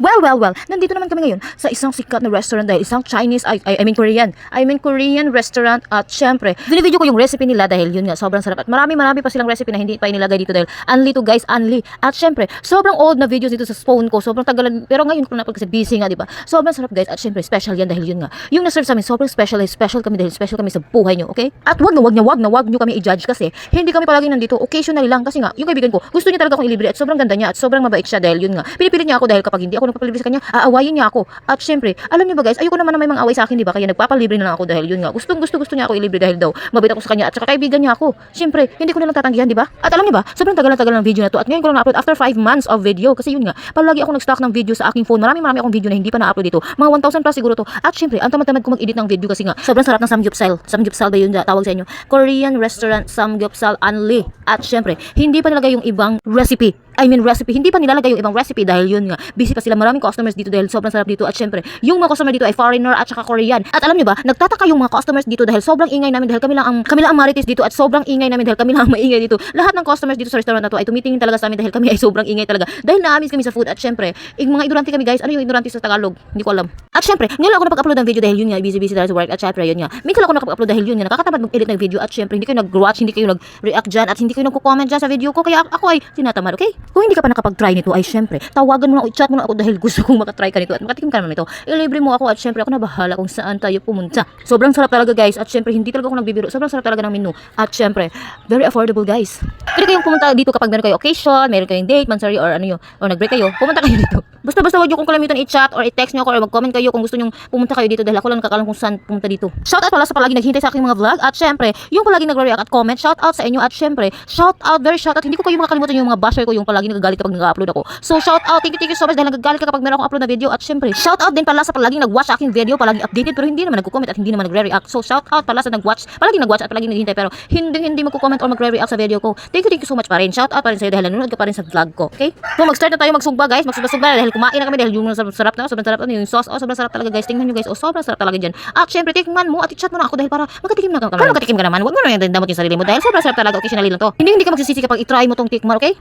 Well, nandito naman kami ngayon sa isang sikat na restaurant dahil isang Chinese, I mean Korean restaurant at syempre, video ko yung recipe nila dahil yun nga, sobrang sarap at marami pa silang recipe na hindi pa inilagay dito dahil only to guys, only. At syempre, sobrang old na videos dito sa phone ko, sobrang tagalan, pero ngayon ko na kasi busy nga, diba? Sobrang sarap guys at syempre, special yan dahil yun nga. Yung na-serve sa amin, sobrang special kami dahil special kami sa buhay nyo, okay? At wag nyo kami i-judge kasi hindi kami palagi nandito, occasionally lang kasi nga, yung kaibigan ko, gusto niya talaga akong ilibre at sobrang ganda niya at sobrang mabait siya dahil yun nga. Pinipilit niya ako dahil kapag hindi ako nagpapalibre sa kanya, aawayin niya ako. At syempre, alam niyo ba guys, ayoko naman na may mga away sa akin, di ba? Kaya nagpapalibre na lang ako dahil yun nga. Gusto niya ako ilibre dahil daw mabait ako sa kanya at saka kaibigan niya ako. Syempre, hindi ko na lang tatanggihan, di ba? At alam niyo ba, sobrang tagal ng video na to at ngayon ko lang na-upload after 5 months of video kasi yun nga, palagi ako nag-stock ng video sa aking phone. Marami akong video na hindi pa na-upload dito. Mga 1,000 plus siguro to. At syempre, ang tamad-tamad ko mag-edit ng video kasi nga, sobrang sarap ng samgyeopsal. Samgyeopsal ba yun tawag sa inyo? Korean restaurant samgyeopsal only. At syempre, hindi pa nilagay yung ibang recipe. Hindi pa nilalagay yung ibang recipe dahil yun nga, busy pa sila, maraming customers dito dahil sobrang sarap dito at syempre, yung mga customer dito ay foreigner at saka Korean. At alam niyo ba, nagtataka yung mga customers dito dahil sobrang ingay namin dahil kami lang ang marites dito at sobrang ingay namin dahil kami lang ang maingay dito. Lahat ng customers dito sa restaurant na to ay tumitingin talaga sa amin dahil kami ay sobrang ingay talaga. Dahil naamis kami sa food at syempre, yung mga ignorante kami guys, ano yung ignorante sa Tagalog? Hindi ko alam. At syempre, ngayon ako napag-upload ng video dahil yun nga, busy dahil sa work at syempre yun nga. Minsan ako nakapag-upload dahil yun nga, nakakatamad mag-edit ng video at syempre, hindi kayo nag-watch, hindi kayo nag-react dyan at hindi kayo nagko-comment dyan sa video ko kaya ako ay tinatamad, okay? Kung hindi ka pa nakapag-try nito ay syempre, tawagan mo na o i-chat mo na ako dahil gusto kong makatry ka nito at makatikim ka naman nito. Ilibre mo ako at syempre ako na bahala kung saan tayo pumunta. Sobrang sarap talaga guys at syempre hindi talaga ako nagbibiro. Sobrang sarap talaga ng menu at syempre very affordable guys. Pwede kayong pumunta dito kapag meron kayo occasion, meron kayong date, mansari or ano yun, or nag-break kayo, pumunta kayo dito. Basta wag niyo kong kalamitan i-chat or i-text niyo ako or mag-comment kayo kung gusto niyo pumunta kayo dito dahil ako lang nakakalam kung saan pumunta dito. Shout out pala sa palagi naghihintay sa aking mga vlog at syempre, yung palagi nagre-react at comment, shout out sa inyo at syempre, very shout out. Hindi ko kayo makakalimutan yung mga basher ko yung palagi nagagalit kapag nag-upload ako. So shout out, thank you so much dahil nagagalit ka kapag meron akong upload na video at syempre, shout out din pala sa palagi nag-watch sa aking video, palagi updated pero hindi naman nagko-comment at hindi naman nagre-react. So shout out pala sa nag-watch, palagi nag-watch at palagi naghihintay pero hindi magko-comment or magre-react sa video ko. Thank you so much pa rin. Shout out pa rin sa iyo dahil nanonood ka pa rin sa vlog ko. Okay? So mag-start na tayo magsugba guys, magsugba na dahil kumain na kami dahil yung sobrang sarap yung sauce, sobrang sarap talaga guys. Tingnan niyo guys, sobrang sarap talaga diyan. At syempre, tikman mo at i-chat mo na ako dahil para makatikim na ka. Para makatikim ka naman, wag mo na yung damot yung sarili mo dahil sobrang sarap talaga, occasionally lang to. Hindi ka magsisisi kapag i-try mo tong tikman, okay?